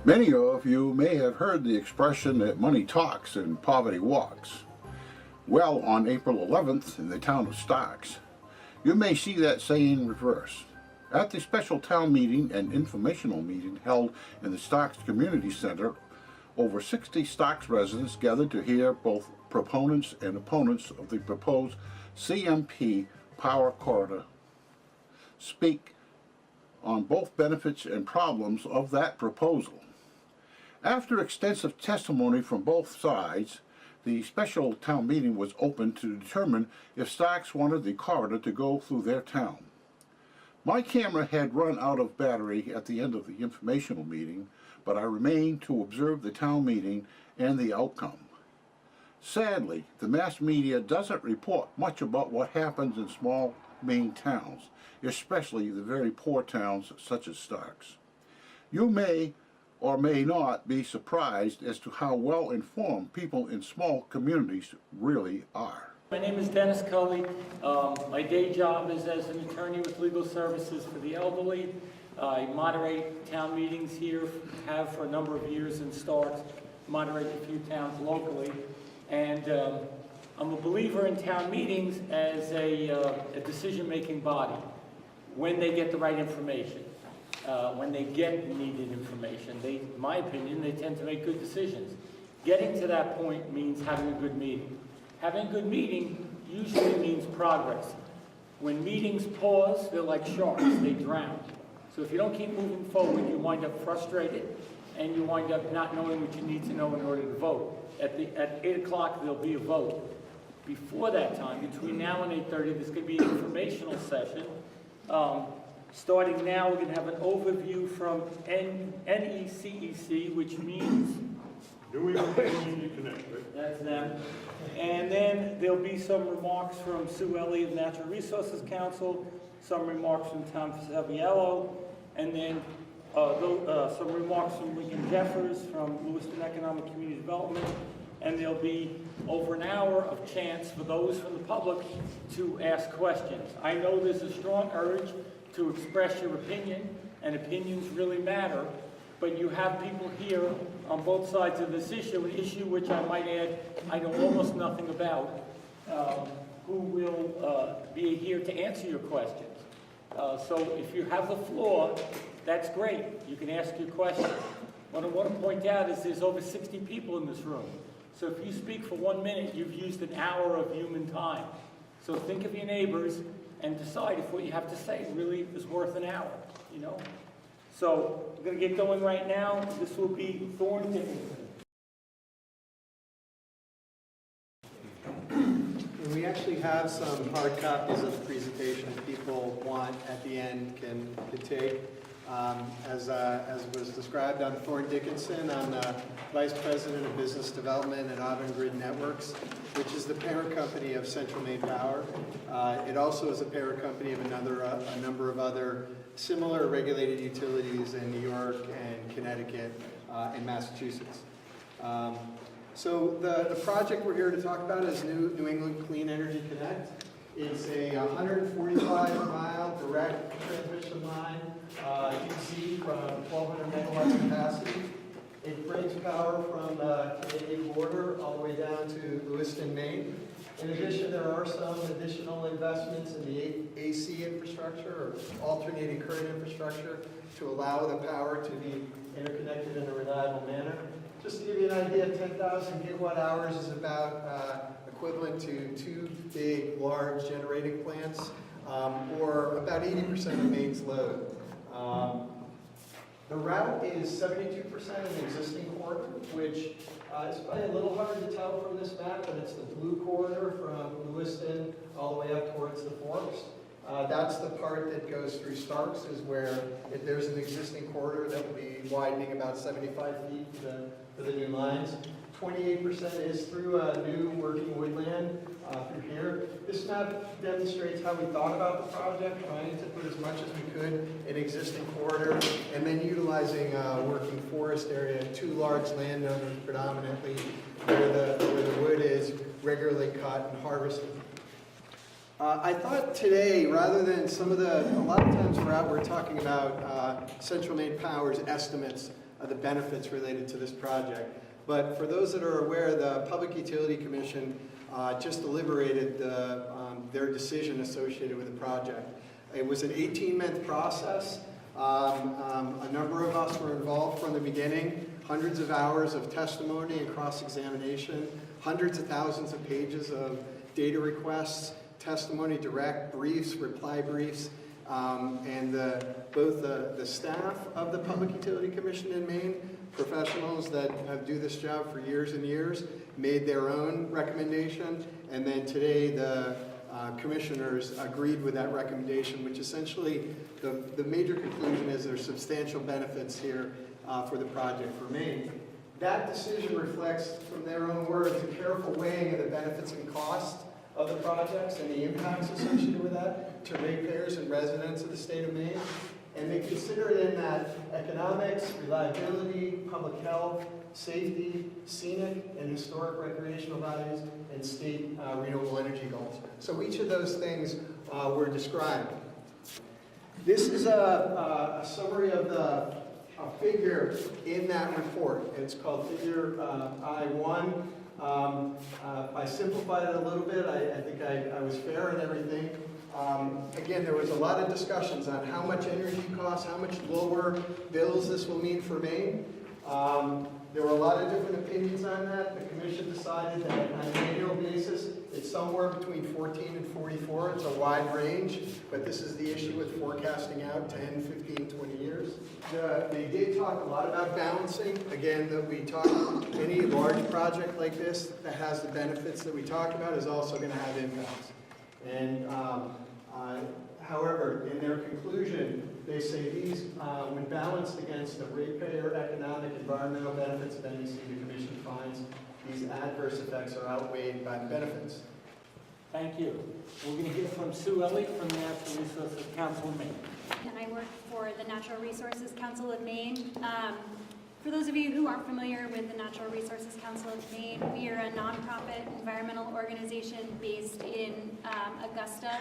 Many of you may have heard the expression that money talks and poverty walks. Well, on April 11th in the town of Starks, you may see that saying reversed. At the special town meeting and informational meeting held in the Starks Community Center, over 60 Starks residents gathered to hear both proponents and opponents of the proposed CMP power corridor speak on both benefits and problems of that proposal. After extensive testimony from both sides, the special town meeting was opened to determine if Starks wanted the corridor to go through their town. My camera had run out of battery at the end of the informational meeting, but I remained to observe the town meeting and the outcome. Sadly, the mass media doesn't report much about what happens in small Maine towns, especially the very poor towns such as Starks. You may or may not be surprised as to how well informed people in small communities really are. My name is Dennis Cully. My day job is as an attorney with legal services for the elderly. I moderate town meetings here, have for a number of years in Starks, moderate a few towns locally, and I'm a believer in town meetings as a decision-making body when they get the right information. When they get needed information, in my opinion, they tend to make good decisions. Getting to that point means having a good meeting. Having a good meeting usually means progress. When meetings pause, they're like sharks, they drown. So if you don't keep moving forward, you wind up frustrated, and you wind up not knowing what you need to know in order to vote. At 8 o'clock, there'll be a vote. Before that time, between now and 8:30, there's going to be an informational session. Starting now, we're going to have an overview from NECEC, which means New England Community Connect, right? that's them. And then there'll be some remarks from Sue Elliott of Natural Resources Council, some remarks from Tom Fabiello, and then some remarks from Lincoln Jeffers from Lewiston Economic Community Development. And there'll be over an hour of chance for those from the public to ask questions. I know there's a strong urge to express your opinion, and opinions really matter, but you have people here on both sides of this issue, an issue which I might add I know almost nothing about, who will be here to answer your questions. So if you have the floor, that's great. You can ask your questions. What I want to point out is there's over 60 people in this room. So if you speak for 1 minute, you've used an hour of human time. So think of your neighbors and decide if what you have to say really is worth an hour, you know? So we're going to get going right now. This will be Thorne Dickinson. We actually have some hard copies of the presentation if people want at the end can take. As was described, I'm Thorne Dickinson. I'm Vice President of Business Development at Auburn Grid Networks, which is the parent company of Central Maine Power. It also is a parent company of a number of other similar regulated utilities in New York and Connecticut and Massachusetts. So the project we're here to talk about is New England Clean Energy Connect. It's a 145-mile direct transmission line, DC from 1,200 megawatts capacity. It brings power from the Canadian border all the way down to Lewiston, Maine. In addition, there are some additional investments in the AC infrastructure or alternating current infrastructure to allow the power to be interconnected in a reliable manner. Just to give you an idea, 10,000 gigawatt hours is about equivalent to 2 big, large generating plants, or about 80% of Maine's load. The route is 72% of the existing corridor, which is probably a little hard to tell from this map, but it's the blue corridor from Lewiston all the way up towards the Forks. That's the part that goes through Starks, is where if there's an existing corridor that will be widening about 75 feet for the new lines. 28% is through new working woodland through here. This map demonstrates how we thought about the project, trying to put as much as we could in existing corridor, and then utilizing working forest area, 2 large landowners predominantly, where the wood is regularly cut and harvested. I thought today, rather than a lot of times we're talking about Central Maine Power's estimates the benefits related to this project. But for those that are aware, the Public Utility Commission just deliberated their decision associated with the project. It was an 18-month process. A number of us were involved from the beginning, hundreds of hours of testimony and cross-examination, hundreds of thousands of pages of data requests, testimony, direct briefs, reply briefs, and both the staff of the Public Utility Commission in Maine, professionals that have do this job for years and years, made their own recommendation, and then today the commissioners agreed with that recommendation, which essentially the major conclusion is there's substantial benefits here for the project for Maine. That decision reflects, from their own words, a careful weighing of the benefits and costs of the projects and the impacts associated with that to ratepayers and residents of the state of Maine. And they consider it in that economics, reliability, public health, safety, scenic and historic recreational values, and state renewable energy goals. So each of those things were described. This is a summary of the figure in that report, and it's called Figure I-1. I simplified it a little bit. I think I was fair in everything. Again, there was a lot of discussions on how much energy costs, how much lower bills this will mean for Maine. There were a lot of different opinions on that. The commission decided that on an annual basis, it's somewhere between 14 and 44. It's a wide range, but this is the issue with forecasting out 10, 15, 20 years. They did talk a lot about balancing. Again, that we talk, any large project like this that has the benefits that we talked about is also going to have impacts. And however, in their conclusion, they say these, when balanced against the ratepayer economic environmental benefits of NEC, the commission finds these adverse effects are outweighed by the benefits. Thank you. We're going to hear from Sue Elliott from the Natural Resources Council of Maine. And I work for the Natural Resources Council of Maine. For those of you who aren't familiar with the Natural Resources Council of Maine, we are a nonprofit environmental organization based in Augusta.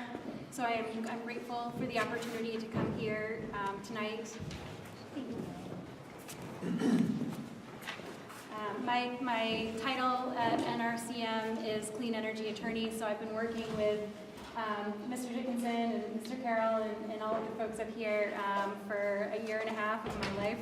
So I'm grateful for the opportunity to come here tonight. Thank you. My title at NRCM is Clean Energy Attorney, so I've been working with Mr. Dickinson and Mr. Carroll and all of the folks up here for a year and a half of my life.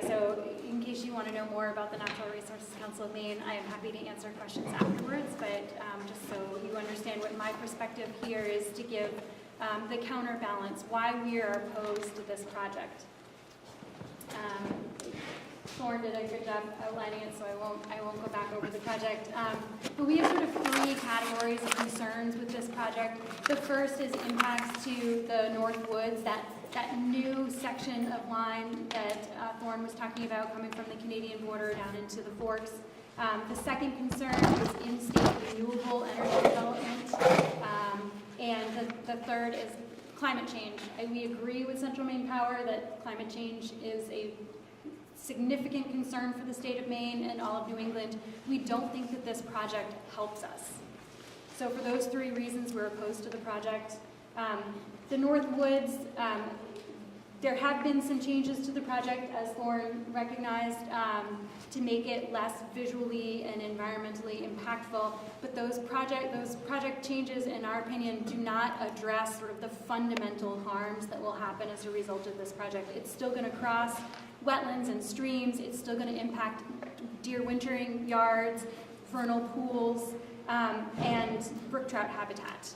So in case you want to know more about the Natural Resources Council of Maine, I am happy to answer questions afterwards, but just so you understand what my perspective here is to give the counterbalance, why we are opposed to this project. Thorne did a good job outlining it, so I won't go back over the project. But we have sort of three categories of concerns with this project. The first is impacts to the North Woods, that new section of line that Thorne was talking about coming from the Canadian border down into the Forks. The second concern is in-state renewable energy development. And the third is climate change. We agree with Central Maine Power that climate change is a significant concern for the state of Maine and all of New England. We don't think that this project helps us. So for those three reasons, we're opposed to the project. The North Woods, there have been some changes to the project, as Thorne recognized, to make it less visually and environmentally impactful. But those project changes, in our opinion, do not address sort of the fundamental harms that will happen as a result of this project. It's still going to cross wetlands and streams. It's still going to impact deer wintering yards, vernal pools, and brook trout habitat.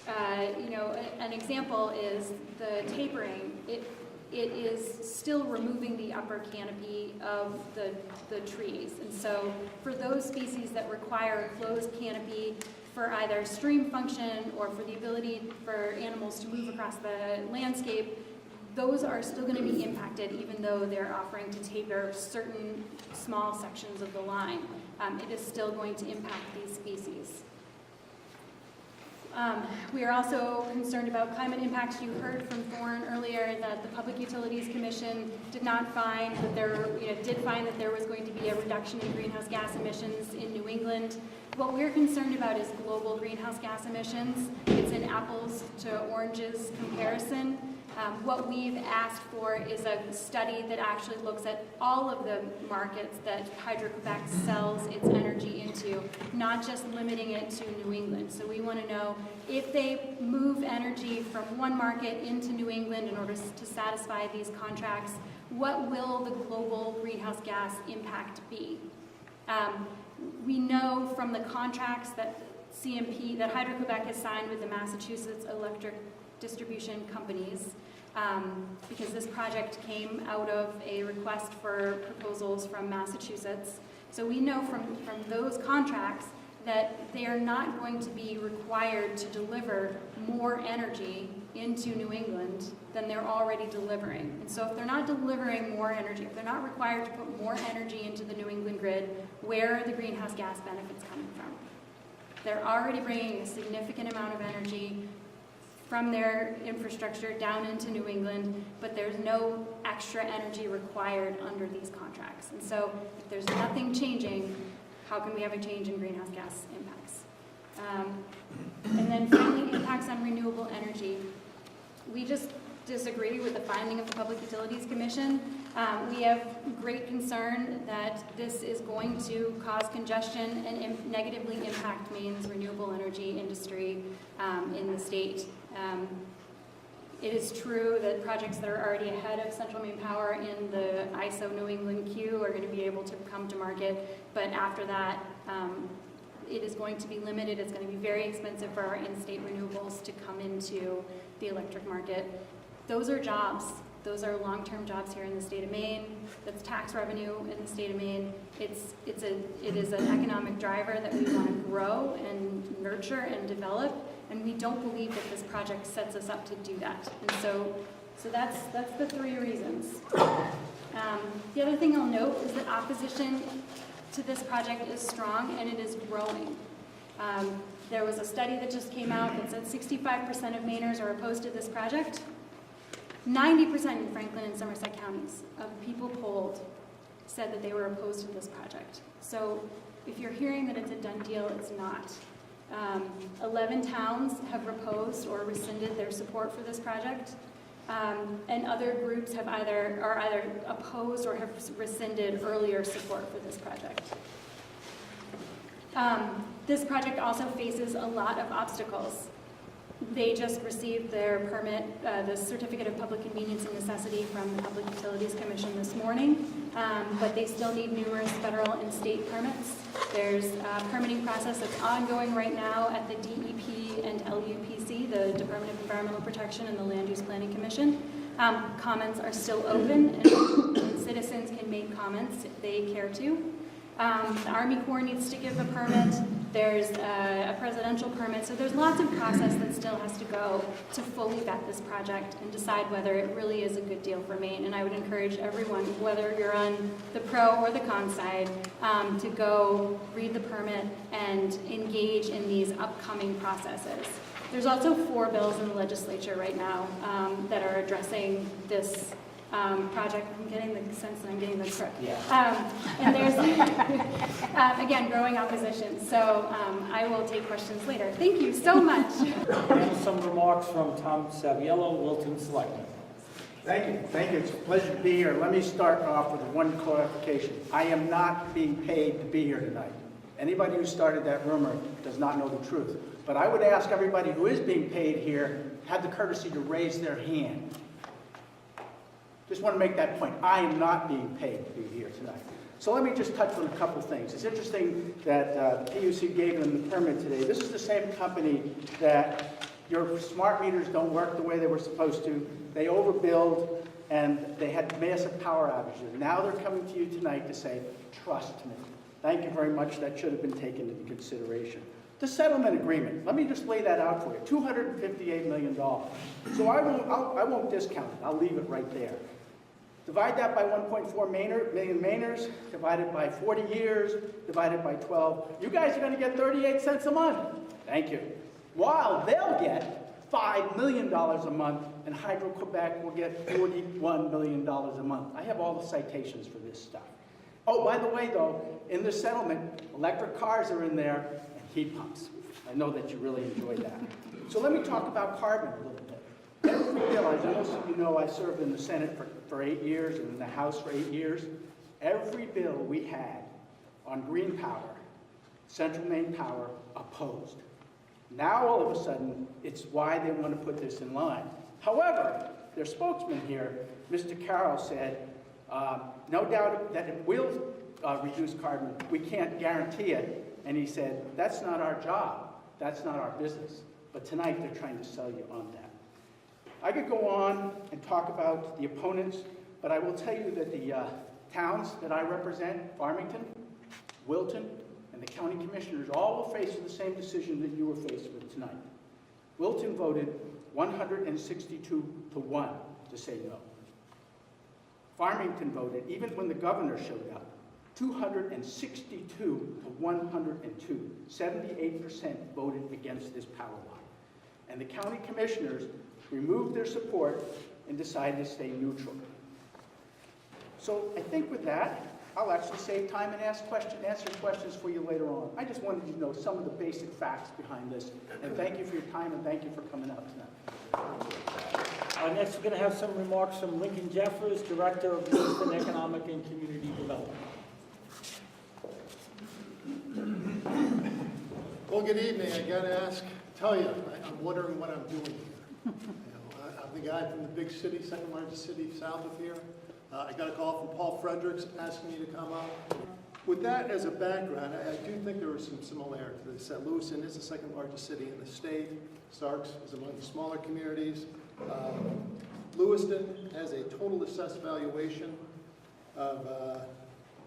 An example is the tapering. It is still removing the upper canopy of the trees. And so for those species that require a closed canopy for either stream function or for the ability for animals to move across the landscape, those are still going to be impacted even though they're offering to taper certain small sections of the line. It is still going to impact these species. We are also concerned about climate impacts. You heard from Thorne earlier that the Public Utilities Commission did find that there was going to be a reduction in greenhouse gas emissions in New England. What we're concerned about is global greenhouse gas emissions. It's an apples to oranges comparison. What we've asked for is a study that actually looks at all of the markets that Hydro-Quebec sells its energy into, not just limiting it to New England. So we want to know if they move energy from one market into New England in order to satisfy these contracts, what will the global greenhouse gas impact be? We know from the contracts that CMP, that Hydro-Quebec has signed with the Massachusetts electric distribution companies, because this project came out of a request for proposals from Massachusetts. So we know from those contracts that they are not going to be required to deliver more energy into New England than they're already delivering. And so if they're not delivering more energy, if they're not required to put more energy into the New England grid, where are the greenhouse gas benefits coming from? They're already bringing a significant amount of energy from their infrastructure down into New England, but there's no extra energy required under these contracts. And so if there's nothing changing, how can we have a change in greenhouse gas impacts? And then finally, impacts on renewable energy. We just disagree with the finding of the Public Utilities Commission. We have great concern that this is going to cause congestion and negatively impact Maine's renewable energy industry in the state. It is true that projects that are already ahead of Central Maine Power in the ISO New England queue are going to be able to come to market, but after that, it is going to be limited. It's going to be very expensive for our in-state renewables to come into the electric market. Those are jobs. Those are long-term jobs here in the state of Maine. That's tax revenue in the state of Maine. It is an economic driver that we want to grow and nurture and develop, and we don't believe that this project sets us up to do that. And so that's the three reasons. The other thing I'll note is that opposition to this project is strong and it is growing. There was a study that just came out that said 65% of Mainers are opposed to this project. 90% in Franklin and Somerset counties of people polled said that they were opposed to this project. So if you're hearing that it's a done deal, it's not. 11 towns have proposed or rescinded their support for this project, and other groups are either opposed or have rescinded earlier support for this project. This project also faces a lot of obstacles. They just received their permit, the Certificate of Public Convenience and Necessity from the Public Utilities Commission this morning, but they still need numerous federal and state permits. There's a permitting process that's ongoing right now at the DEP and LUPC, the Department of Environmental Protection and the Land Use Planning Commission. Comments are still open, and citizens can make comments if they care to. The Army Corps needs to give a permit. There's a presidential permit. So there's lots of process that still has to go to fully vet this project and decide whether it really is a good deal for Maine. And I would encourage everyone, whether you're on the pro or the con side, to go read the permit and engage in these upcoming processes. There's also 4 bills in the legislature right now that are addressing this project. I'm getting the sense that I'm getting the crook. Yeah. And there's, again, growing opposition. So I will take questions later. Thank you so much. And some remarks from Tom Saviello, Wilton Selectman. Thank you. Thank you. It's a pleasure to be here. Let me start off with one clarification. I am not being paid to be here tonight. Anybody who started that rumor does not know the truth. But I would ask everybody who is being paid here, have the courtesy to raise their hand. Just want to make that point. I am not being paid to be here tonight. So let me just touch on a couple things. It's interesting that the PUC gave them the permit today. This is the same company that your smart meters don't work the way they were supposed to. They overbilled and they had massive power outages. Now they're coming to you tonight to say, trust me. Thank you very much. That should have been taken into consideration. The settlement agreement, let me just lay that out for you. $258 million. So I won't discount it. I'll leave it right there. Divide that by 1.4 million Mainers, divided by 40 years, divided by 12. You guys are going to get 38 cents a month. Thank you. While they'll get $5 million a month, and Hydro-Quebec will get $41 million a month. I have all the citations for this stuff. Oh, by the way, though, in the settlement, electric cars are in there, and heat pumps. I know that you really enjoy that. So let me talk about carbon a little bit. every bill, as most of you know, I served in the Senate for 8 years and in the House for 8 years. Every bill we had on green power, Central Maine Power opposed. Now, all of a sudden, it's why they want to put this in line. However, their spokesman here, Mr. Carroll, said, no doubt that it will reduce carbon. We can't guarantee it. And he said, that's not our job. That's not our business. But tonight, they're trying to sell you on that. I could go on and talk about the opponents, but I will tell you that the towns that I represent, Farmington, Wilton, and the county commissioners, all were faced with the same decision that you were faced with tonight. Wilton voted 162-1 to say no. Farmington voted, even when the governor showed up, 262-102. 78% voted against this power line. And the county commissioners removed their support and decided to stay neutral. So I think with that, I'll actually save time and answer questions for you later on. I just wanted you to know some of the basic facts behind this. And thank you for your time, and thank you for coming out tonight. Next, we're going to have some remarks from Lincoln Jeffers, Director of Lewiston Economic and Community Development. Well, good evening. I got to tell you, I'm wondering what I'm doing here. I'm the guy from the big city, second largest city south of here. I got a call from Paul Fredericks asking me to come up. With that as a background, I do think there are some similarities. Lewiston is the second largest city in the state. Starks is among the smaller communities. Lewiston has a total assessed valuation of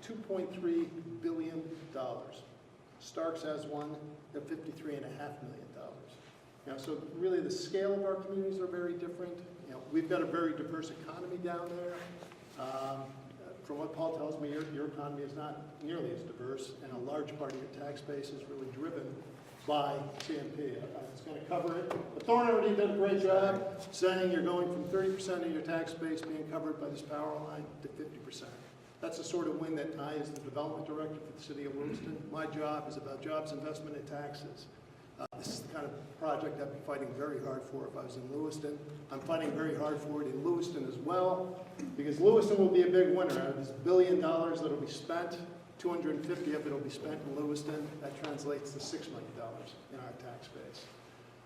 $2.3 billion. Starks has one at $53.5 million. So really the scale of our communities are very different. We've got a very diverse economy down there. From what Paul tells me, your economy is not nearly as diverse, and a large part of your tax base is really driven by CMP. I was going to cover it, but Thorne already did a great job saying you're going from 30% of your tax base being covered by this power line to 50%. That's the sort of win that I, as the development director for the city of Lewiston, my job is about jobs, investment, and taxes. This is the kind of project I'd be fighting very hard for if I was in Lewiston. I'm fighting very hard for it in Lewiston as well, because Lewiston will be a big winner. Out of this $1 billion that'll be spent, 250 of it will be spent in Lewiston. That translates to $6 million in our tax base.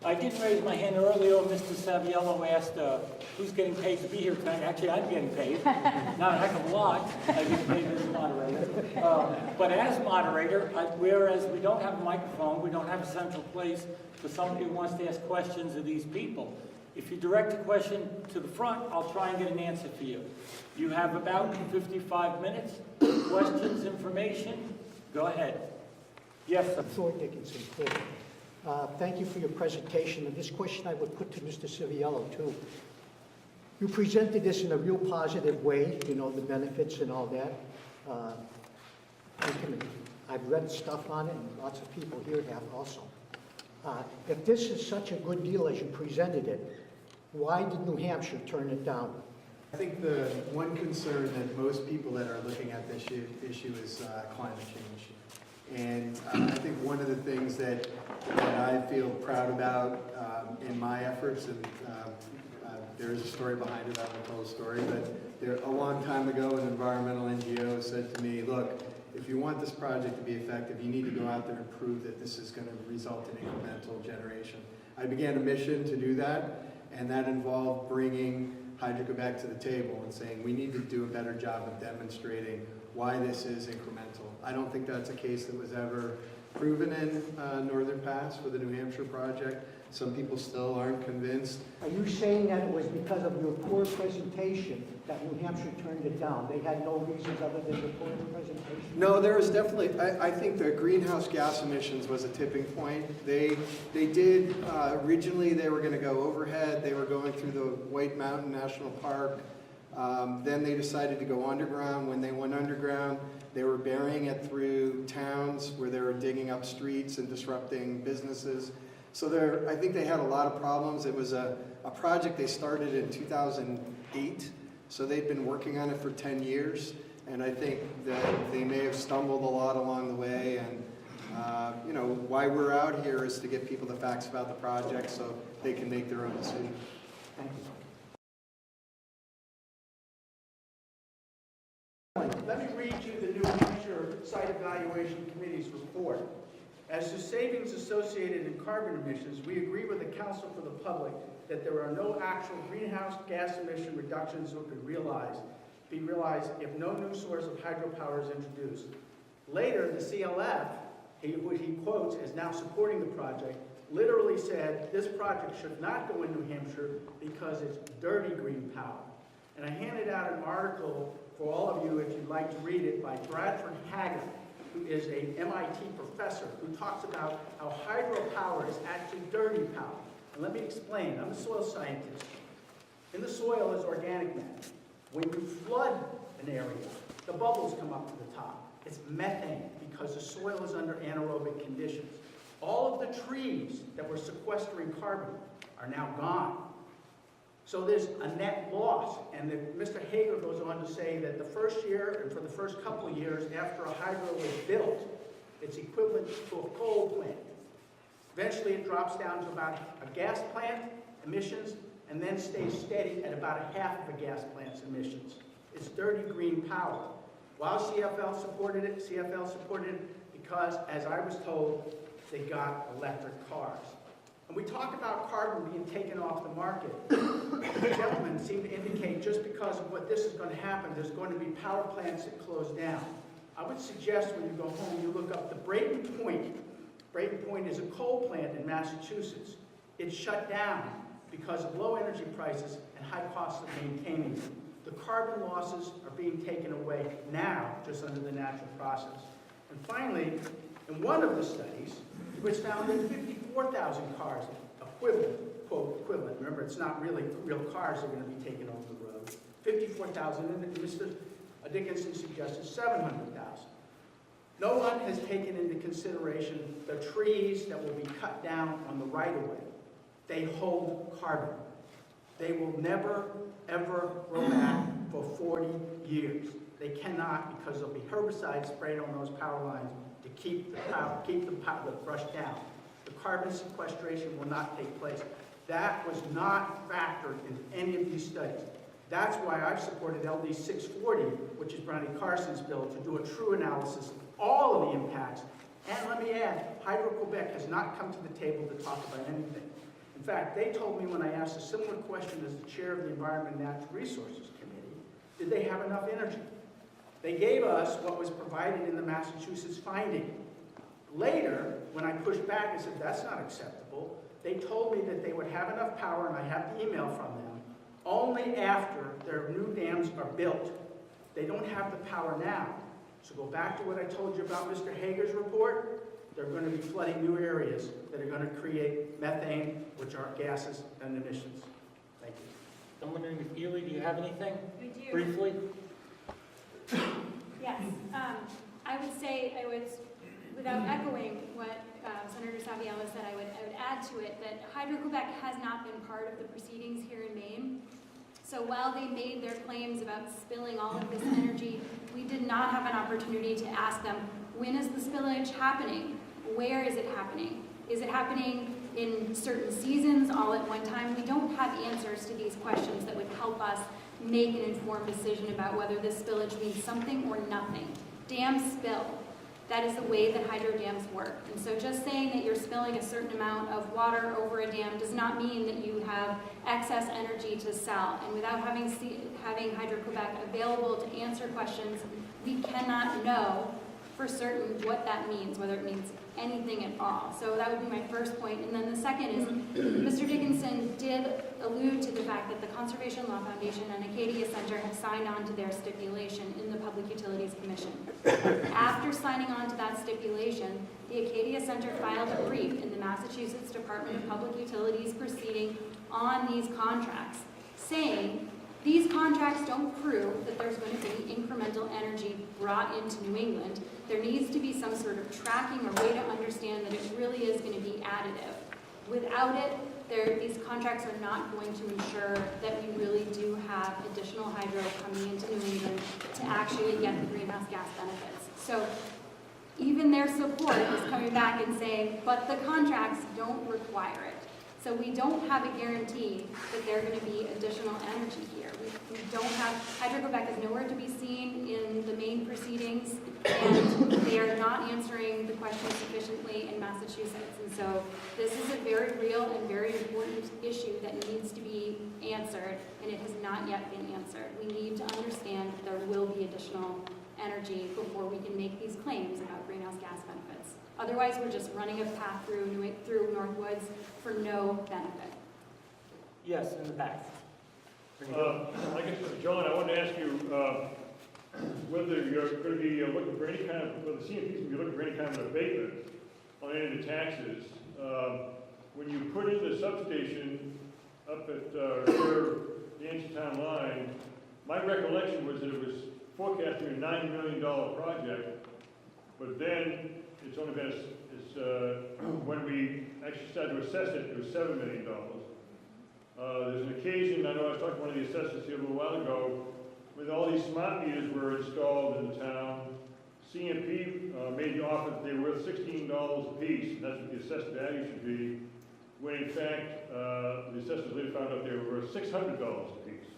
I did raise my hand earlier. Mr. Saviello asked who's getting paid to be here tonight. Actually, I'm getting paid. Not a heck of a lot. I get paid as moderator. But as moderator, whereas we don't have a microphone, we don't have a central place for somebody who wants to ask questions of these people. If you direct a question to the front, I'll try and get an answer for you. You have about 55 minutes. Questions, information, go ahead. Yes, sir. Thor Dickinson, Clear. Thank you for your presentation. And this question I would put to Mr. Civiello, too. You presented this in a real positive way, the benefits and all that. I've read stuff on it, and lots of people here have also. If this is such a good deal as you presented it, why did New Hampshire turn it down? I think the one concern that most people that are looking at this issue is climate change. And I think one of the things that I feel proud about in my efforts, and there's a story behind it, I won't tell the story, but a long time ago an environmental NGO said to me, look, if you want this project to be effective, you need to go out there and prove that this is going to result in incremental generation. I began a mission to do that, and that involved bringing Hydro-Quebec to the table and saying we need to do a better job of demonstrating why this is incremental. I don't think that's a case that was ever proven in Northern Pass for the New Hampshire project. Some people still aren't convinced. Are you saying that it was because of your poor presentation that New Hampshire turned it down? They had no reasons other than your poor presentation? No, there was definitely, I think the greenhouse gas emissions was a tipping point. They did, originally they were going to go overhead. They were going through the White Mountain National Park. Then they decided to go underground. When they went underground, they were burying it through towns where they were digging up streets and disrupting businesses. So I think they had a lot of problems. It was a project they started in 2008, so they'd been working on it for 10 years. And I think that they may have stumbled a lot along the way. And why we're out here is to get people the facts about the project so they can make their own decision. Thank you. Let me read you the New Hampshire Site Evaluation Committee's report. As to savings associated in carbon emissions, we agree with the Council for the Public that there are no actual greenhouse gas emission reductions that could be realized if no new source of hydropower is introduced. Later, the CLF, who he quotes as now supporting the project, literally said this project should not go in New Hampshire because it's dirty green power. And I handed out an article for all of you, if you'd like to read it, by Bradford Haggard, who is a MIT professor, who talks about how hydropower is actually dirty power. And let me explain. I'm a soil scientist. In the soil is organic matter. When you flood an area, the bubbles come up to the top. It's methane because the soil is under anaerobic conditions. All of the trees that were sequestering carbon are now gone. So there's a net loss, and Mr. Hager goes on to say that the first year and for the first couple of years after a hydro is built, it's equivalent to a coal plant. Eventually it drops down to about a gas plant emissions and then stays steady at about a half of a gas plant's emissions. It's dirty green power. While CFL supported it because, as I was told, they got electric cars. And we talk about carbon being taken off the market. The gentlemen seem to indicate just because of what this is going to happen, there's going to be power plants that close down. I would suggest when you go home, you look up the Brayton Point. Brayton Point is a coal plant in Massachusetts. It's shut down because of low energy prices and high costs of maintaining it. The carbon losses are being taken away now, just under the natural process. And finally, in one of the studies, it was found that 54,000 cars, equivalent, quote, equivalent, remember it's not really real cars that are going to be taken off the road, 54,000, and Mr. Dickinson suggested 700,000. No one has taken into consideration the trees that will be cut down on the right-of-way. They hold carbon. They will never, ever grow back for 40 years. They cannot, because there'll be herbicides sprayed on those power lines to keep the brush down. The carbon sequestration will not take place. That was not factored into any of these studies. That's why I've supported LD 640, which is Brownie Carson's bill, to do a true analysis of all of the impacts. And let me add, Hydro-Quebec has not come to the table to talk about anything. In fact, they told me when I asked a similar question as the chair of the Environment and Natural Resources Committee, did they have enough energy? They gave us what was provided in the Massachusetts finding. Later, when I pushed back and said, that's not acceptable, they told me that they would have enough power, and I have the email from them, only after their new dams are built. They don't have the power now. So go back to what I told you about Mr. Hager's report. They're going to be flooding new areas that are going to create methane, which are gases and emissions. Thank you. I'm wondering if Ely, do you have anything? We do. Briefly? Yes. I would say, without echoing what Senator Saviello said, I would add to it that Hydro-Quebec has not been part of the proceedings here in Maine. So while they made their claims about spilling all of this energy, we did not have an opportunity to ask them, when is the spillage happening? Where is it happening? Is it happening in certain seasons all at one time? We don't have answers to these questions that would help us make an informed decision about whether this spillage means something or nothing. Dams spill. That is the way that hydro dams work. And so just saying that you're spilling a certain amount of water over a dam does not mean that you have excess energy to sell. And without having Hydro-Quebec available to answer questions, we cannot know for certain what that means, whether it means anything at all. So that would be my first point. And then the second is, Mr. Dickinson did allude to the fact that the Conservation Law Foundation and Acadia Center have signed on to their stipulation in the Public Utilities Commission. After signing on to that stipulation, the Acadia Center filed a brief in the Massachusetts Department of Public Utilities proceeding on these contracts, saying these contracts don't prove that there's going to be incremental energy brought into New England. There needs to be some sort of tracking or way to understand that it really is going to be additive. Without it, these contracts are not going to ensure that we really do have additional hydro coming into New England to actually get the greenhouse gas benefits. So even their support is coming back and saying, but the contracts don't require it. So we don't have a guarantee that there are going to be additional energy here. We don't have, Hydro-Quebec is nowhere to be seen in Massachusetts. And so this is a very real and very important issue that needs to be answered, and it has not yet been answered. We need to understand that there will be additional energy before we can make these claims about greenhouse gas benefits. Otherwise, we're just running a path through North Woods for no benefit. Yes, in the back. I guess, John, I wanted to ask you whether you're going to be looking for any kind of, well, the CMP is going to be looking for any kind of abatement on any of the taxes. When you put in the substation up at the Yanceytown line, my recollection was that it was forecasting a $90 million project, but then it's only been, when we actually started to assess it, it was $7 million. There's an occasion, I know I was talking to one of the assessors here a little while ago, when all these smart meters were installed in the town, CMP made the offer that they were worth $16 a piece, and that's what the assessed value should be, when in fact, the assessors later found out they were worth $600 a piece.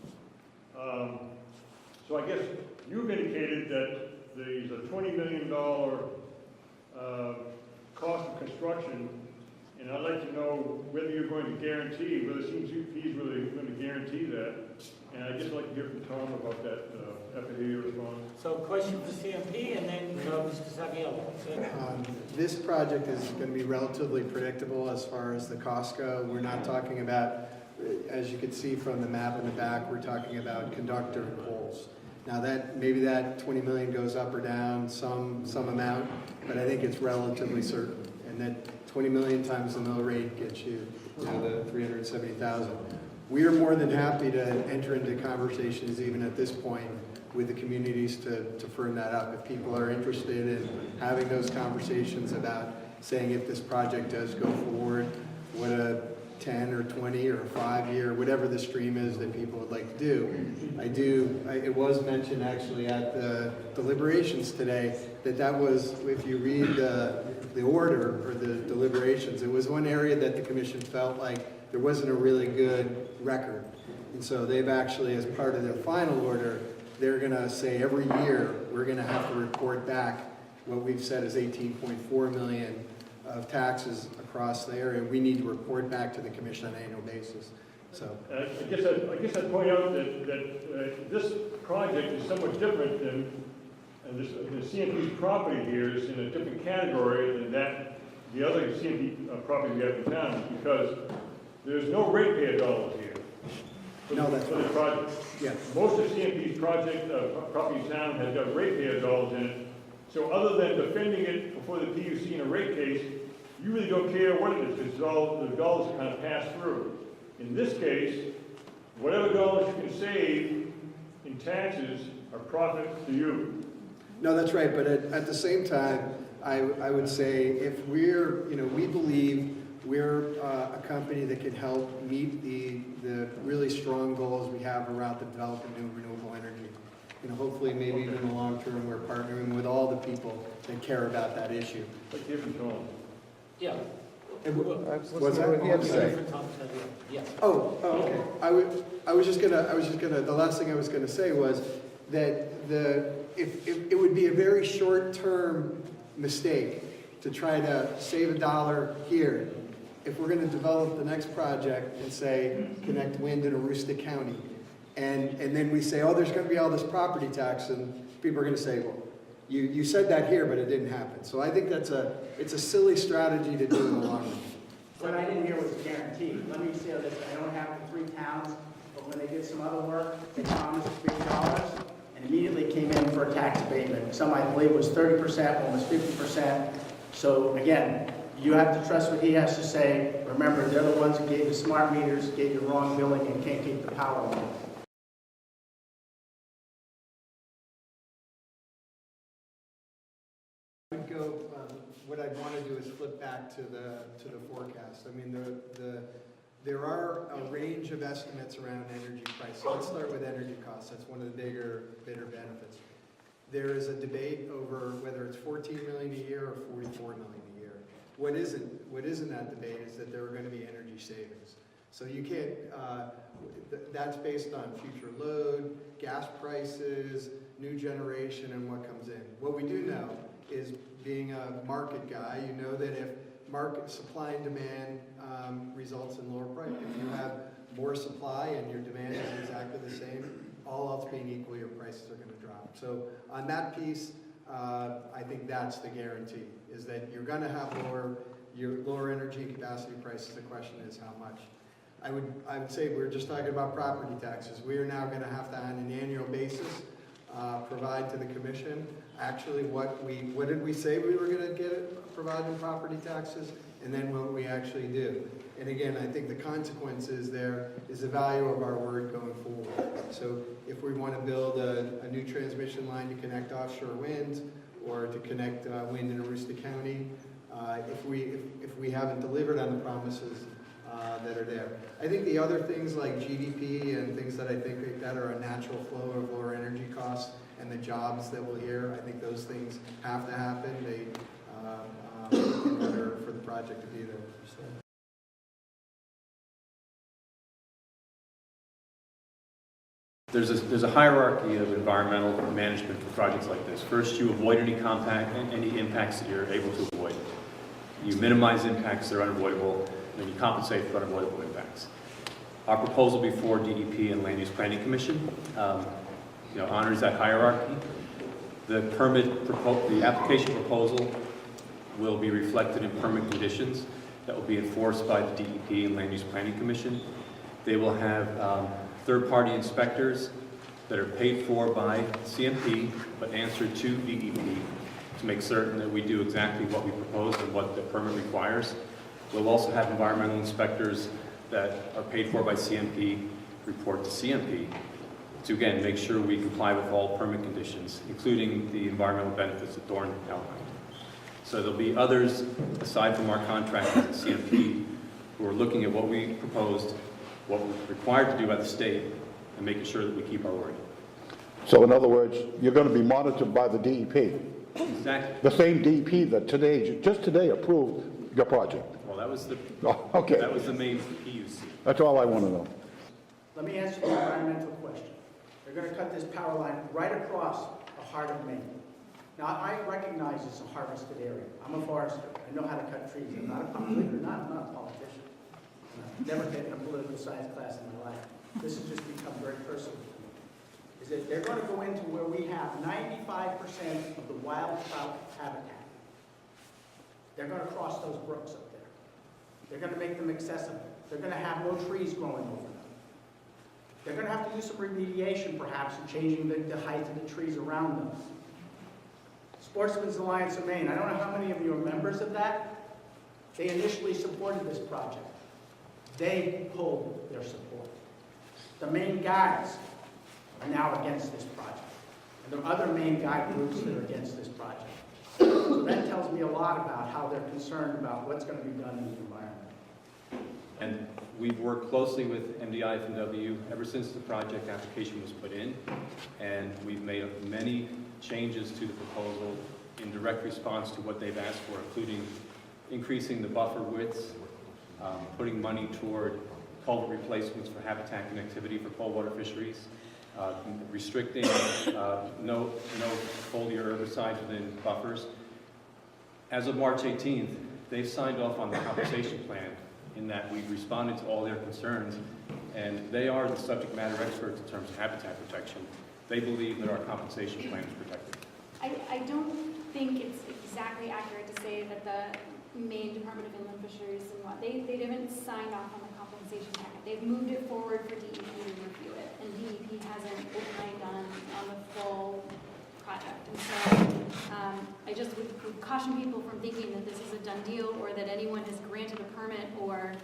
So I guess you've indicated that there's a $20 million cost of construction, and I'd like to know whether you're going to guarantee, whether CMP is really going to guarantee that. And I'd just like to hear from Tom about that after he responds. So question for CMP and then Mr. Saviello. This project is going to be relatively predictable as far as the costs go. We're not talking about, as you can see from the map in the back, we're talking about conductor and poles. Now that, maybe that 20 million goes up or down some amount, but I think it's relatively certain. And that 20 million times the mill rate gets you, the 370,000. We are more than happy to enter into conversations even at this point with the communities to firm that up. If people are interested in having those conversations about saying if this project does go forward, what a 10 or 20 or 5-year, whatever the stream is that people would like to do. It was mentioned actually at the deliberations today that was, if you read the order or the deliberations, it was one area that the commission felt like there wasn't a really good record. And so they've actually, as part of their final order, they're going to say every year we're going to have to report back what we've said is 18.4 million of taxes across the area. We need to report back to the commission on an annual basis. So I guess I'd point out that this project is somewhat different than the CMP's property here is in a different category than that the other CMP property we have in town, because there's no ratepayer dollars here. No, that's for the project. Yeah. Most of CMP's project property in town has got ratepayer dollars in it. So other than defending it before the PUC in a rate case, you really don't care what it is, because the dollars are kind of passed through. In this case, whatever dollars you can save in taxes are profit to you. no, that's right. But at the same time, I would say if we're, we believe we're a company that can help meet the really strong goals we have around the development of new renewable energy. Hopefully maybe even in the long term, we're partnering with all the people that care about that issue. Like give and tone. Yeah. What's that? What you have to say? Yes. Oh, okay. I was just gonna, the last thing I was gonna say was that if it would be a very short-term mistake to try to save a dollar here, if we're gonna develop the next project and say, connect wind in Aroostook County, and then we say, oh, there's gonna be all this property tax, and people are gonna say, well, you said that here, but it didn't happen. So I think it's a silly strategy to do in the long run. What I didn't hear was guaranteed. Let me say this, I don't have the 3 towns, but when they did some other work, they promised $3 and immediately came in for a tax abatement. Some, I believe, was 30%, one was 50%. So again, you have to trust what he has to say. Remember, they're the ones who gave the smart meters, gave you wrong billing, and can't keep the power on. What I'd want to do is flip back to the forecast. I mean, there are a range of estimates around energy prices. Let's start with energy costs. That's one of the bigger benefits. There is a debate over whether it's 14 million a year or 44 million a year. What isn't that debate is that there are going to be energy savings. So you can't. That's based on future load, gas prices, new generation, and what comes in. What we do know is, being a market guy, you know that if market supply and demand results in lower price. If you have more supply and your demand is exactly the same, all else being equal, your prices are going to drop. So on that piece, I think that's the guarantee, is that you're going to have lower energy and capacity prices. The question is how much. I would say we're just talking about property taxes. We are now going to have to, on an annual basis, provide to the commission actually what did we say we were going to get provide in property taxes, and then what we actually do. And again, I think the consequences there is the value of our word going forward. So if we want to build a new transmission line to connect offshore wind or to connect wind in Aroostook County, if we haven't delivered on the promises that are there. I think the other things like GDP and things that I think that are a natural flow of lower energy costs and the jobs that we'll hear, I think those things have to happen in order for the project to be there. So. There's a hierarchy of environmental management for projects like this. First, you avoid any impacts that you're able to avoid. You minimize impacts that are unavoidable, and then you compensate for unavoidable impacts. Our proposal before DEP and Land Use Planning Commission honors that hierarchy. The application proposal will be reflected in permit conditions that will be enforced by the DEP and Land Use Planning Commission. They will have third-party inspectors that are paid for by CMP but answer to DEP to make certain that we do exactly what we propose and what the permit requires. We'll also have environmental inspectors that are paid for by CMP report to CMP to, again, make sure we comply with all permit conditions, including the environmental benefits that Dorn outlined. So there'll be others, aside from our contractors at CMP, who are looking at what we proposed, what we're required to do by the state, and making sure that we keep our word. So in other words, you're going to be monitored by the DEP. Exactly. The same DEP that just today approved your project. Well, that was the Okay. That was the main PUC. That's all I want to know. Let me answer the environmental question. They're going to cut this power line right across the heart of Maine. Now, I recognize it's a harvested area. I'm a forester. I know how to cut trees. Believe it or not, I'm not a politician. I've never taken a political science class in my life. This has just become very personal to me. Is that they're going to go into where we have 95% of the wild trout habitat. They're going to cross those brooks up there. They're going to make them accessible. They're going to have no trees growing over them. They're going to have to do some remediation, perhaps, in changing the height of the trees around them. Sportsmen's Alliance of Maine, I don't know how many of you are members of that. They initially supported this project. They pulled their support. The Maine Guides are now against this project. And there are other Maine Guide groups that are against this project. So that tells me a lot about how they're concerned about what's going to be done in the environment. And we've worked closely with MDI-FMW ever since the project application was put in, and we've made many changes to the proposal in direct response to what they've asked for, including increasing the buffer widths, putting money toward culvert replacements for habitat connectivity for cold water fisheries, restricting no foliar herbicides within buffers. As of March 18th, they've signed off on the compensation plan in that we've responded to all their concerns, and they are the subject matter experts in terms of habitat protection. They believe that our compensation plan is protected. I don't think it's exactly accurate to say that the Maine Department of Inland Fisheries and they haven't signed off on the compensation packet. They've moved it forward for DEP to review it, and DEP hasn't opined on the full project. And so I just would caution people from thinking that this is a done deal or that anyone has granted a permit or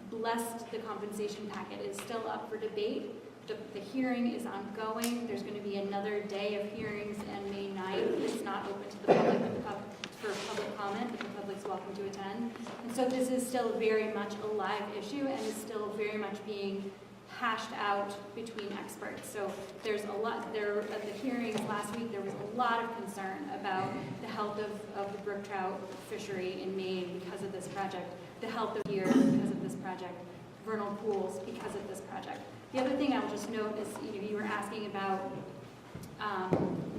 blessed the compensation packet. Is still up for debate. The hearing is ongoing. There's going to be another day of hearings on May 9th. It's not open to the public for public comment, but the public's welcome to attend. And so this is still very much a live issue and is still very much being hashed out between experts. So there's a lot there at the hearings last week. There was a lot of concern about the health of the brook trout fishery in Maine because of this project, the health of deer because of this project, vernal pools because of this project. The other thing I'll just note is you were asking about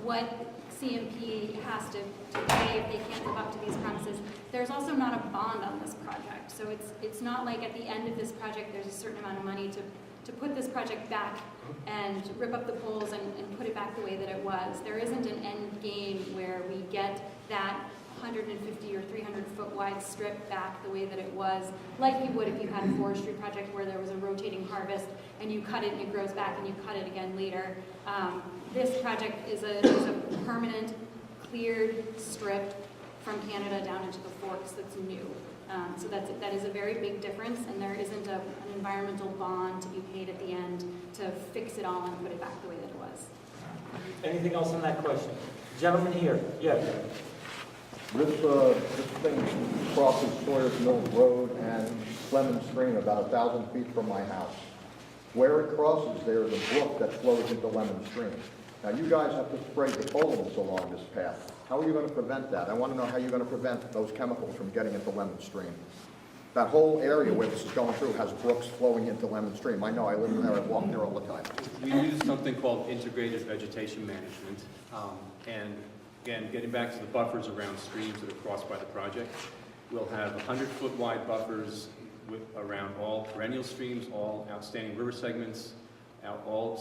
what CMP has to pay if they can't live up to these promises. There's also not a bond on this project. So it's not like at the end of this project there's a certain amount of money to put this project back and rip up the poles and put it back the way that it was. There isn't an end game where we get that 150 or 300 foot wide strip back the way that it was, like you would if you had a forestry project where there was a rotating harvest and you cut it and it grows back and you cut it again later. This project is a permanent cleared strip from Canada down into the forks that's new. So that is a very big difference, and there isn't an environmental bond to be paid at the end to fix it all and put it back the way that it was. Anything else on that question? Gentleman here, yes. This thing crosses Sawyer's Mill Road and Lemon Stream about 1,000 feet from my house. Where it crosses, there is a brook that flows into Lemon Stream. Now, you guys have to spray defoliants along this path. How are you going to prevent that? I want to know how you're going to prevent those chemicals from getting into Lemon Stream. That whole area where this is going through has brooks flowing into Lemon Stream. I know, I live there, I walk there all the time. We use something called integrated vegetation management. And again, getting back to the buffers around streams that are crossed by the project, we'll have 100-foot wide buffers around all perennial streams, all outstanding river segments, all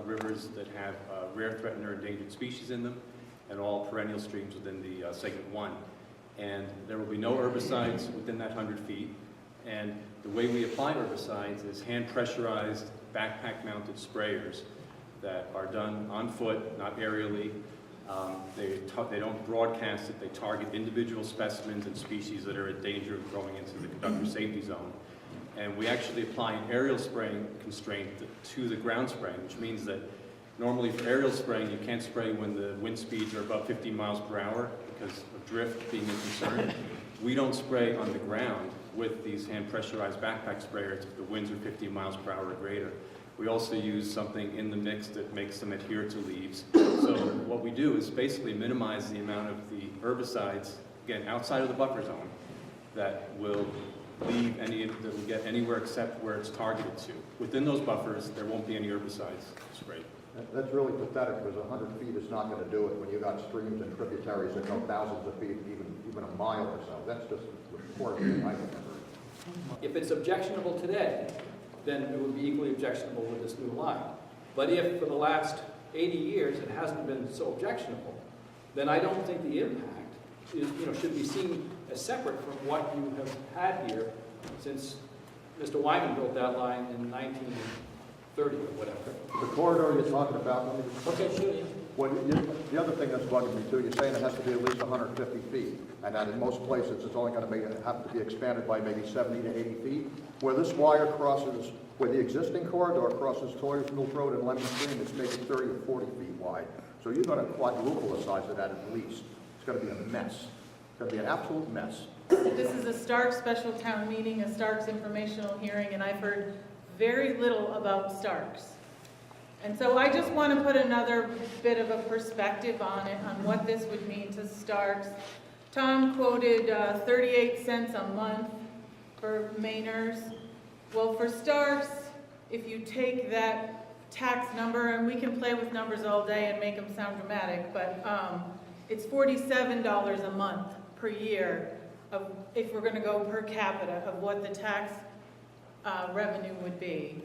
rivers that have rare, threatened, or endangered species in them, and all perennial streams within the segment 1. And there will be no herbicides within that 100 feet. And the way we apply herbicides is hand pressurized, backpack mounted sprayers that are done on foot, not aerially. They don't broadcast it, they target individual specimens and species that are in danger of growing into the conductor safety zone. And we actually apply an aerial spraying constraint to the ground spraying, which means that normally for aerial spraying you can't spray when the wind speeds are above 15 miles per hour because of drift being a concern. We don't spray on the ground with these hand pressurized backpack sprayers if the winds are 15 miles per hour or greater. We also use something in the mix that makes them adhere to leaves. So what we do is basically minimize the amount of the herbicides, again, outside of the buffer zone, that will that will get anywhere except where it's targeted to. Within those buffers, there won't be any herbicides sprayed. That's really pathetic, because 100 feet is not going to do it when you got streams and tributaries that go thousands of feet, even a mile or so. That's just the poorest thing I've ever heard. If it's objectionable today, then it would be equally objectionable with this new line. But if for the last 80 years it hasn't been so objectionable, then I don't think the impact is, should be seen as separate from what you have had here since Mr. Wyman built that line in 1930 or whatever. The corridor you're talking about, Okay, sure. Yeah. well, the other thing that's bugging me too, you're saying it has to be at least 150 feet, and that in most places it's only going to have to be expanded by maybe 70 to 80 feet. Where this wire crosses, where the existing corridor crosses Sawyer's Mill Road and Lemon Stream, it's maybe 30 or 40 feet wide. So you're going to quadruple the size of that at least. It's going to be a mess. It's going to be an absolute mess. This is a Starks special town meeting, a Starks informational hearing, and I've heard very little about Starks. And so I just want to put another bit of a perspective on it, on what this would mean to Starks. Tom quoted 38 cents a month for Mainers. Well, for Starks, if you take that tax number, and we can play with numbers all day and make them sound dramatic, but it's $47 a month per year of, if we're going to go per capita, of what the tax revenue would be.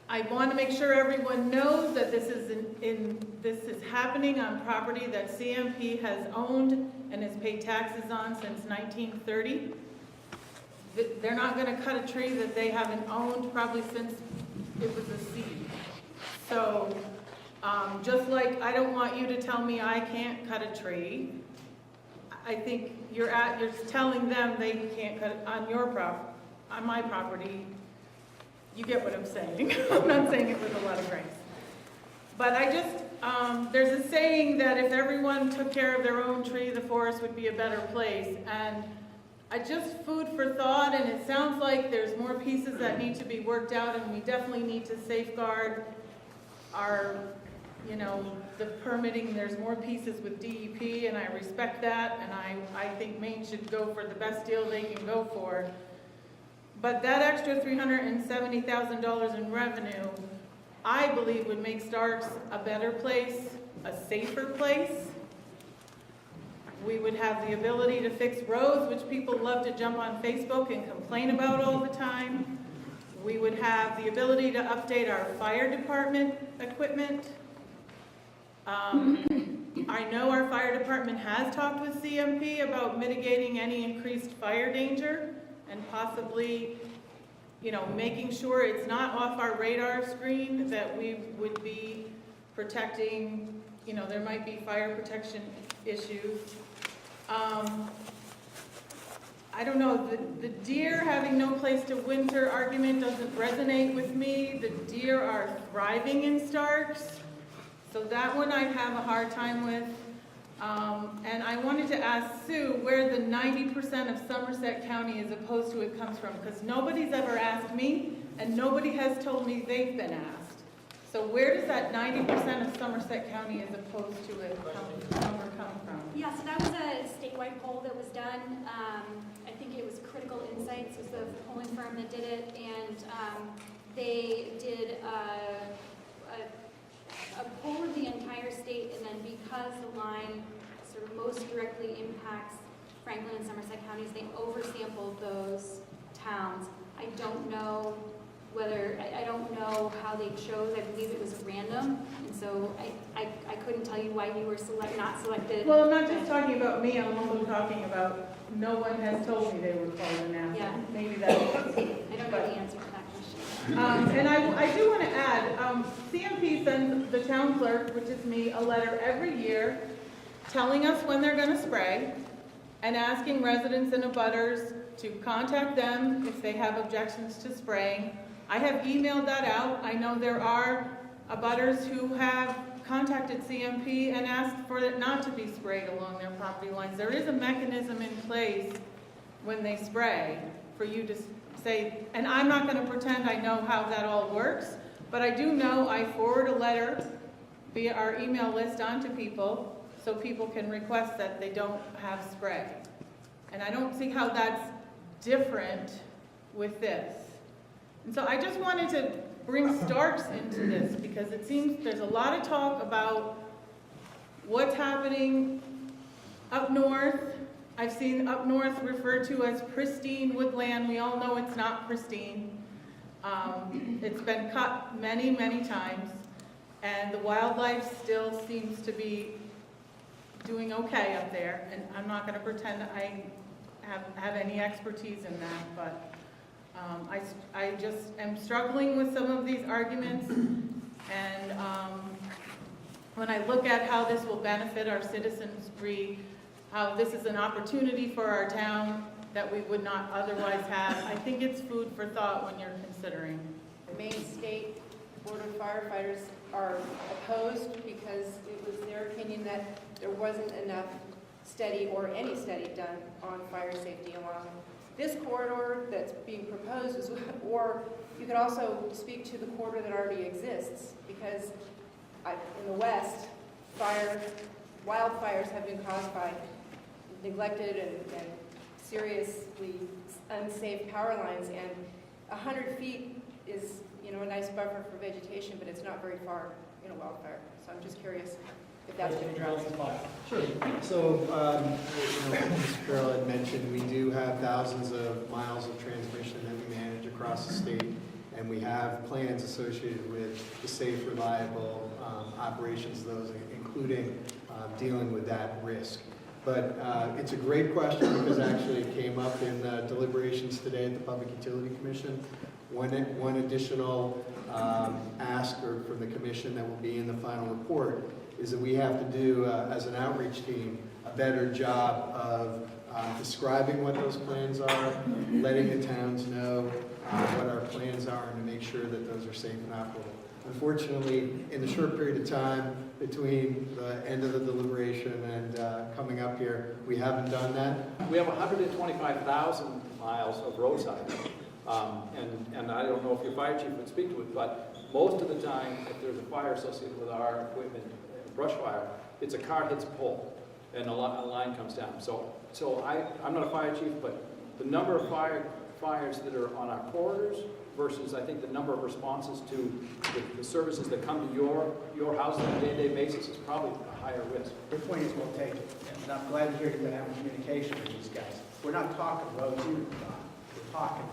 I want to make sure everyone knows that this is happening on property that CMP has owned and has paid taxes on since 1930. They're not going to cut a tree that they haven't owned probably since it was a seed. So just like I don't want you to tell me I can't cut a tree, I think you're telling them they can't cut it on on my property. You get what I'm saying. I'm not saying it with a lot of grace. But I just, there's a saying that if everyone took care of their own tree, the forest would be a better place. And I just food for thought, and it sounds like there's more pieces that need to be worked out, and we definitely need to safeguard our, the permitting. There's more pieces with DEP, and I respect that, and I think Maine should go for the best deal they can go for. But that extra $370,000 in revenue I believe would make Starks a better place, a safer place. We would have the ability to fix roads, which people love to jump on Facebook and complain about all the time. We would have the ability to update our fire department equipment. I know our fire department has talked with CMP about mitigating any increased fire danger and possibly, making sure it's not off our radar screen, that we would be protecting, there might be fire protection issues. I don't know, the deer having no place to winter argument doesn't resonate with me. The deer are thriving in Starks, so that one I'd have a hard time with. And I wanted to ask Sue where the 90% of Somerset County as opposed to it comes from, because nobody's ever asked me, and nobody has told me they've been asked. So where does that 90% of Somerset County as opposed to it number come from? Yeah, so that was a statewide poll that was done. I think it was Critical Insights was the polling firm that did it, and they did a poll of the entire state, and then because the line sort of most directly impacts Franklin and Somerset counties, they oversampled those towns. I don't know I don't know how they chose. I believe it was random, and so I couldn't tell you why you were not selected. Well, I'm not just talking about me, I'm also talking about no one has told me they were called an asset. Yeah. Maybe that's. I don't know the answer to that question. And I do want to add, CMP sends the town clerk, which is me, a letter every year telling us when they're going to spray and asking residents and abutters to contact them if they have objections to spraying. I have emailed that out. I know there are abutters who have contacted CMP and asked for it not to be sprayed along their property lines. There is a mechanism in place when they spray for you to say, and I'm not going to pretend I know how that all works, but I do know I forward a letter via our email list onto people so people can request that they don't have spray. And I don't see how that's different with this. And so I just wanted to bring Starks into this because it seems there's a lot of talk about what's happening up north. I've seen up north referred to as pristine woodland. We all know it's not pristine. It's been cut many, many times, and the wildlife still seems to be doing okay up there. And I'm not going to pretend I have any expertise in that, but I just am struggling with some of these arguments, and when I look at how this will benefit our citizenry, how this is an opportunity for our town that we would not otherwise have, I think it's food for thought when you're considering. The Maine State Board of Firefighters are opposed because it was their opinion that there wasn't enough study or any study done on fire safety along this corridor that's being proposed, or you could also speak to the corridor that already exists, because in the west, wildfires have been caused by neglected and seriously unsafe power lines, and 100 feet is, a nice buffer for vegetation, but it's not very far in a wildfire. So I'm just curious if that's been addressed. Sure. So, as Carol had mentioned, we do have thousands of miles of transmission that we manage across the state, and we have plans associated with the safe, reliable operations of those, including dealing with that risk. But it's a great question because actually it came up in deliberations today at the Public Utility Commission. One additional ask from the commission that will be in the final report is that we have to do, as an outreach team, a better job of describing what those plans are, letting the towns know what our plans are, and to make sure that those are safe and operable. Unfortunately, in the short period of time between the end of the deliberation and coming up here, we haven't done that. We have 125,000 miles of roadside. And I don't know if your fire chief would speak to it, but most of the time, if there's a fire associated with our equipment, brush fire, it's a car hits a pole and a line comes down. So I'm not a fire chief, but the number of fires that are on our corridors versus, I think, the number of responses to the services that come to your house on a day-to-day basis is probably a higher risk. Your point is well taken, and I'm glad to hear you've been having communication with these guys. We're not talking roads either, Don. We're talking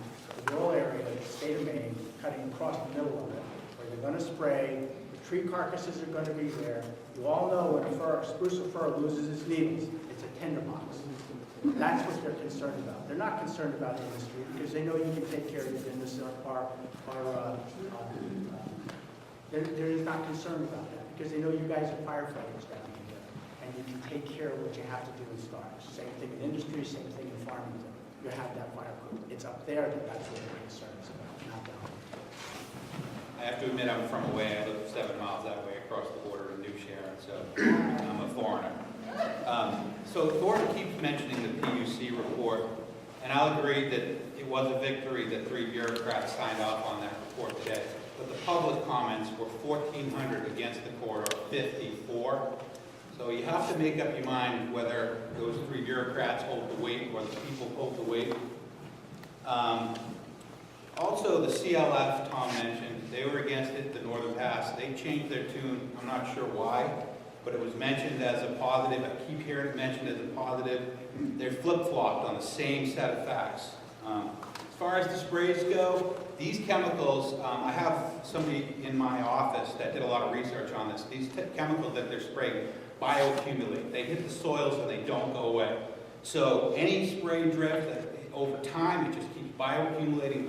the rural area, the state of Maine, cutting across the middle of it, where they're going to spray, the tree carcasses are going to be there. You all know when a spruce or fir loses its needles, it's a tinderbox. That's what they're concerned about. They're not concerned about industry because they know you can take care of your business. They're just not concerned about that because they know you guys are firefighters down here and you can take care of what you have to do in Starks. Same thing in industry, same thing in Farmington. You have that fire crew. It's up there that's what their concern is about, not down here. I have to admit I'm from away. I live 7 miles that way across the border in New Sharon, so I'm a foreigner. So Thornton keeps mentioning the PUC report, and I'll agree that it was a victory that 3 bureaucrats signed off on that report today. But the public comments were 1,400 against the corridor, 54. So you have to make up your mind whether those 3 bureaucrats hold the weight or the people hold the weight. Also, the CLF, Tom mentioned, they were against it, the Northern Pass. They changed their tune. I'm not sure why, but it was mentioned as a positive. I keep hearing it mentioned as a positive. They're flip-flopped on the same set of facts. As far as the sprays go, these chemicals, I have somebody in my office that did a lot of research on this. These chemicals that they're spraying bioaccumulate. They hit the soils and they don't go away. So any spray drift, over time, it just keeps bioaccumulating.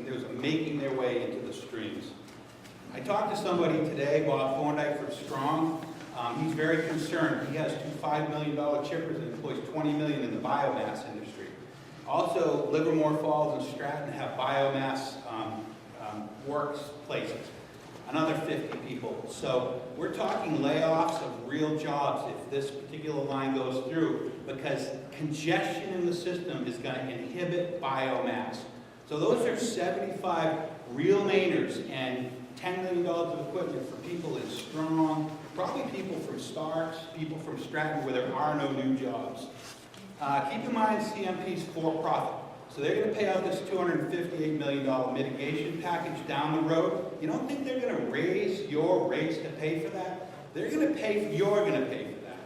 There's a making their way into the streams. I talked to somebody today, Bob Thorndike from Strong. He's very concerned. He has 2 $5 million chippers and employs 20 million in the biomass industry. Also, Livermore Falls and Stratton have biomass works places. Another 50 people. So we're talking layoffs of real jobs if this particular line goes through, because congestion in the system is going to inhibit biomass. So those are 75 real Mainers and $10 million of equipment for people in Strong, probably people from Starks, people from Stratton where there are no new jobs. Keep in mind CMP's for-profit. So they're going to pay out this $258 million mitigation package down the road. You don't think they're going to raise your rates to pay for that? They're going to pay, you're going to pay for that.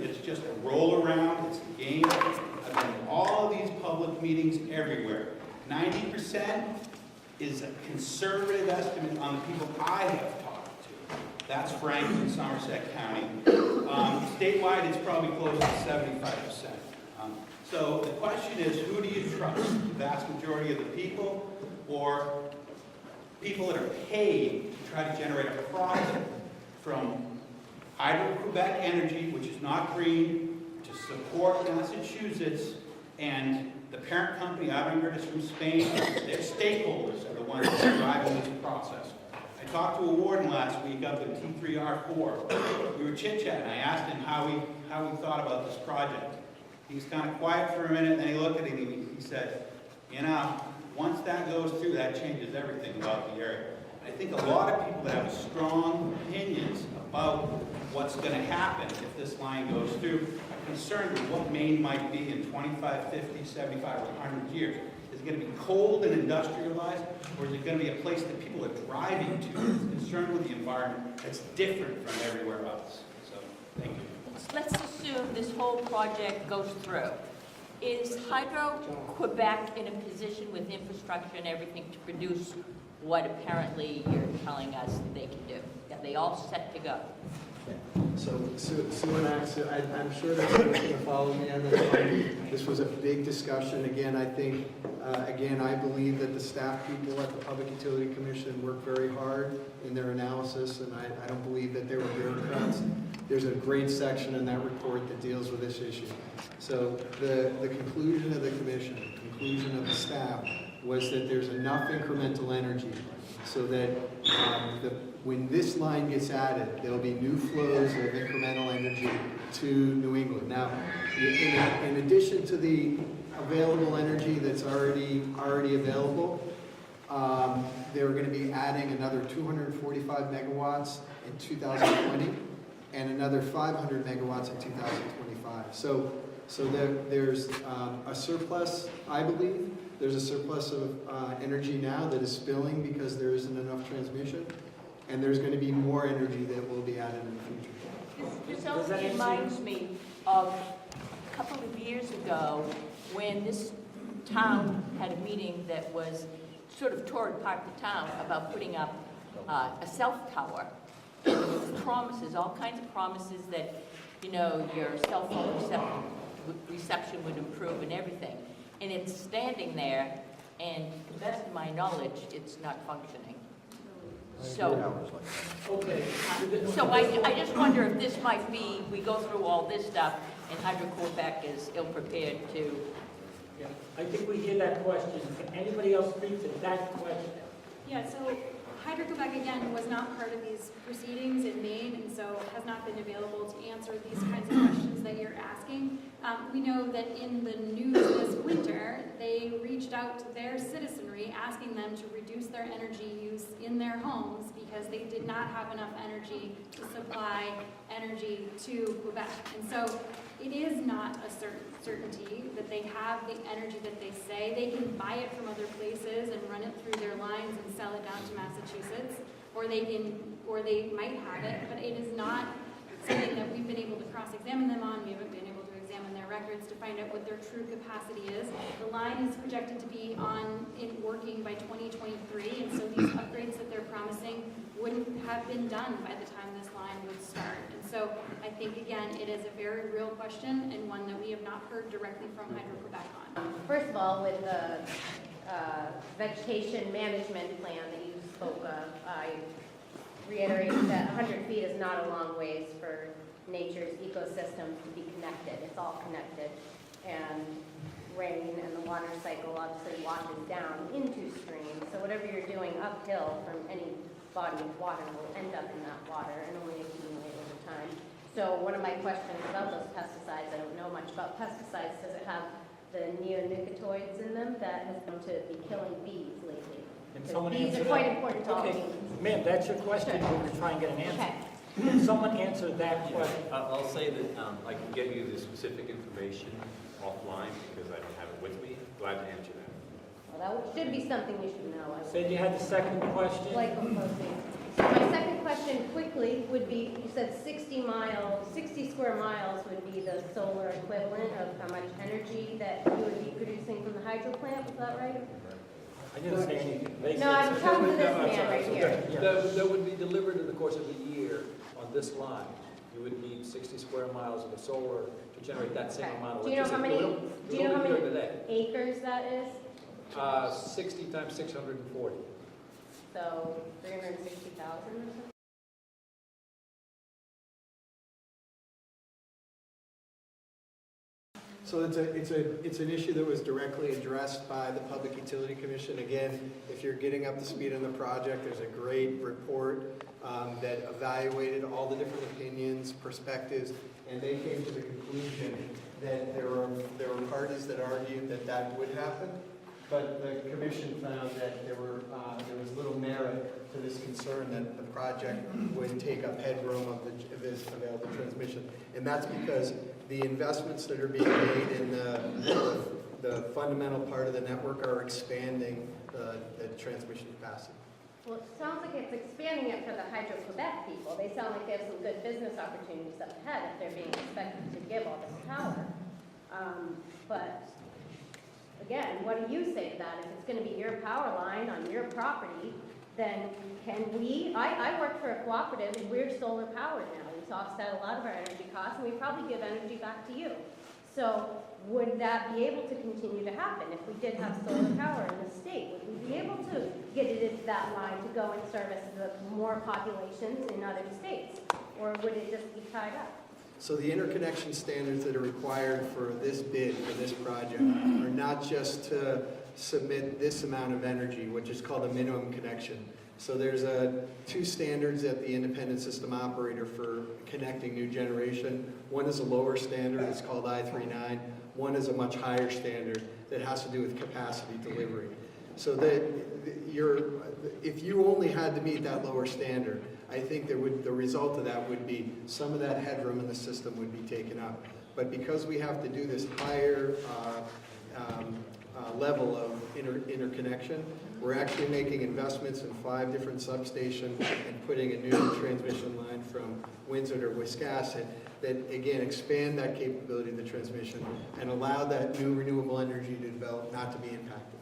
It's just a roll around, it's a game. I've been in all of these public meetings everywhere. 90% is a conservative estimate on the people I have talked to. That's Franklin, Somerset County. Statewide, it's probably close to 75%. So the question is, who do you trust? The vast majority of the people, or people that are paid to try to generate a profit from Hydro-Quebec Energy, which is not green, to support Massachusetts, and the parent company, Avangrid, from Spain. Their stakeholders are the ones that are driving this process. I talked to a warden last week up at T3R4. We were chit-chatting. I asked him how he thought about this project. He was kind of quiet for a minute, and then he looked at it and he said, you know, once that goes through, that changes everything about the area. I think a lot of people that have strong opinions about what's going to happen if this line goes through are concerned with what Maine might be in 25, 50, 75, or 100 years. Is it going to be cold and industrialized, or is it going to be a place that people are driving to that's concerned with the environment that's different from everywhere else? So, thank you. Let's assume this whole project goes through. Is Hydro-Quebec in a position with infrastructure and everything to produce what apparently you're telling us they can do? Are they all set to go? So Sue and I'm sure that you're going to follow me on this one. This was a big discussion. Again, I think, I believe that the staff people at the Public Utility Commission worked very hard in their analysis, and I don't believe that they were bureaucrats. There's a great section in that report that deals with this issue. So the conclusion of the commission, the conclusion of the staff, was that there's enough incremental energy so that when this line gets added, there'll be new flows of incremental energy to New England. Now, in addition to the available energy that's already available, they're going to be adding another 245 megawatts in 2020 and another 500 megawatts in 2025. So there's a surplus, I believe, There's a surplus of energy now that is spilling because there isn't enough transmission, and there's going to be more energy that will be added in the future. This also reminds me of a couple of years ago when this town had a meeting that was sort of tore apart the town about putting up a cell tower. And there was promises, all kinds of promises that, you know, your cell phone reception would improve and everything. And it's standing there, and to the best of my knowledge, it's not functioning. So, Okay. so I just wonder if this might be, we go through all this stuff, and Hydro-Quebec is ill-prepared to. Yeah, I think we hear that question. Can anybody else speak to that question? Yeah, so Hydro-Quebec, again, was not part of these proceedings in Maine, and so has not been available to answer these kinds of questions that you're asking. We know that in the news this winter, they reached out to their citizenry, asking them to reduce their energy use in their homes because they did not have enough energy to supply energy to Quebec. And so it is not a certainty that they have the energy that they say. They can buy it from other places and run it through their lines and sell it down to Massachusetts, or they might have it, but it is not something that we've been able to cross-examine them on. We haven't been able to examine their records to find out what their true capacity is. The line is projected to be working by 2023, and so these upgrades that they're promising wouldn't have been done by the time this line would start. And so I think, again, it is a very real question and one that we have not heard directly from Hydro-Quebec on. First of all, with the vegetation management plan that you spoke of, I reiterate that 100 feet is not a long ways for nature's ecosystems to be connected. It's all connected. And rain and the water cycle obviously washes down into streams. So whatever you're doing uphill from any body of water will end up in that water and only accumulate over time. So one of my questions about those pesticides, I don't know much about pesticides, does it have the neonicotinoids in them that has come to be killing bees lately? Can someone Bees answer are quite that? important to all Okay, bees. ma'am, that's your question. Sure. We're going to try and get an answer. Okay. Can someone answer that question? I'll say that I can get you the specific information offline because I don't have it with me. Glad to answer that. Well, that should be something you should know. Said you had the second question. Like proposing. So my second question quickly would be, you said 60 square miles would be the solar equivalent of how much energy that you would be producing from the hydro plant, was that right? I didn't say anything. They No, said I'm so. talking to this man right here. That would be delivered in the course of a year on this line. You would need 60 square miles of the solar to generate that same Okay. amount of Do you know electricity. how many, do you know how many acres that is? 60 times 640. So 360,000 or something? So it's an issue that was directly addressed by the Public Utility Commission. Again, if you're getting up to speed on the project, there's a great report that evaluated all the different opinions, perspectives, and they came to the conclusion that there were parties that argued that that would happen, but the commission found that there was little merit to this concern that the project would take up headroom of this available transmission, and that's because the investments that are being made in the fundamental part of the network are expanding the transmission capacity. Well, it sounds like it's expanding it for the Hydro-Quebec people. They sound like they have some good business opportunities up ahead if they're being expected to give all this power. But again, what do you say to that? If it's going to be your power line on your property, then can we, I work for a cooperative and we're solar powered now. We offset a lot of our energy costs and we probably give energy back to you. So would that be able to continue to happen if we did have solar power in the state? Would we be able to get it into that line to go and service the more populations in other states? Or would it just be tied up? So the interconnection standards that are required for this bid, for this project, are not just to submit this amount of energy, which is called a minimum connection. So there's two standards at the independent system operator for connecting new generation. One is a lower standard, it's called I-39. One is a much higher standard that has to do with capacity delivery. So that if you only had to meet that lower standard, I think the result of that would be some of that headroom in the system would be taken up. But because we have to do this higher level of interconnection. We're actually making investments in 5 different substations and putting a new transmission line from Windsor to Wiscasset that, again, expand that capability of the transmission and allow that new renewable energy to develop, not to be impacted.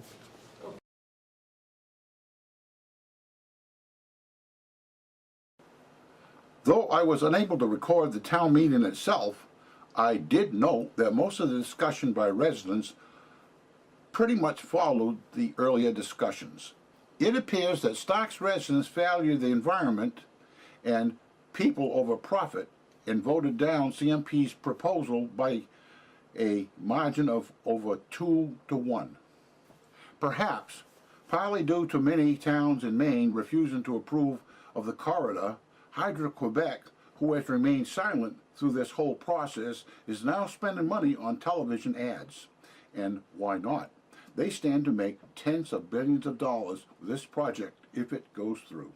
Though I was unable to record the town meeting itself, I did note that most of the discussion by residents pretty much followed the earlier discussions. It appears that Stock's residents value the environment and people over profit and voted down CMP's proposal by a margin of over 2 to 1. Perhaps, partly due to many towns in Maine refusing to approve of the corridor, Hydro-Quebec, who has remained silent through this whole process, is now spending money on television ads. And why not? They stand to make tens of billions of dollars with this project if it goes through.